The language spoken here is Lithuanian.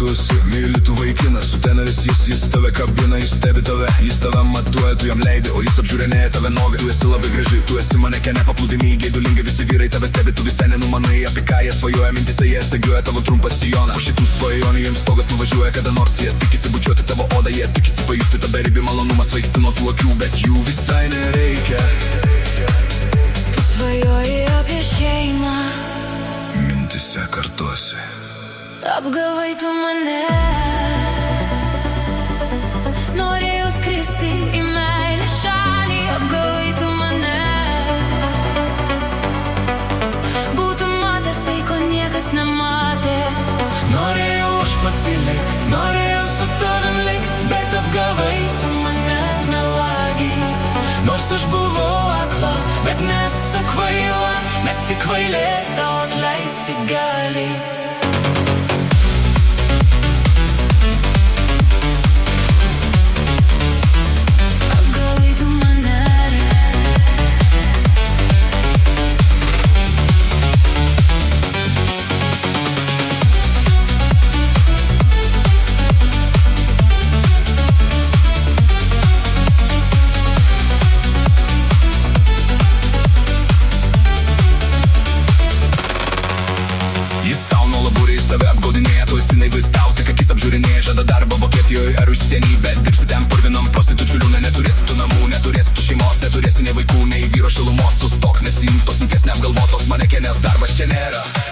tu esi, myli tu vaikinas, suteneris jis tave kabina, jis stebi tave, jis tave matuoja, tu jam leidi, o jis apžiūrinėja tave nuogą. Tu esi labai graži, tu esi manekene, paplūdimy, geidulingi visi vyrai tave stebi, tu visai nenumanai, apie ką jie svajoja, mintise jie atsegioja tavo trumpą sijoną. Po šitų svajonių jiems stogas nuvažiuoja kada nors, jie tikisi bučiuoti tavo odą, jie tikisi pajusti tą beribį malonumą, svaigsti nuo tų akių, bet jų visai nereikia. Tu svajoji apie šeimą, mintise kartosi. apgavai tu mane. Norėjau skristi į meilės šalį, apgavai tu mane. Būtum matęs tai, ko niekas nematė. Norėjau aš pasilikt, norėjau su tavim likt, bet apgavai tu mane, melagį. Nors aš buvau akla, bet nesu kvaila, nes tik kvailė tau atleisti gali. Jis tau nuo labūrė, jis tave apgaudinėja, tu esi naivi, tau tik akis apžiūrinėja, žada darbą Vokietijoje ar užsienyje, dirbsi ten purvinom prostitučių liūne, neturėsi tu namų, neturėsi tu šeimos, neturėsi nei vaikų, nei vyro šilumos, sustok, nesiimk tos minties neapgalvotos manekenės, darbas čia nėra.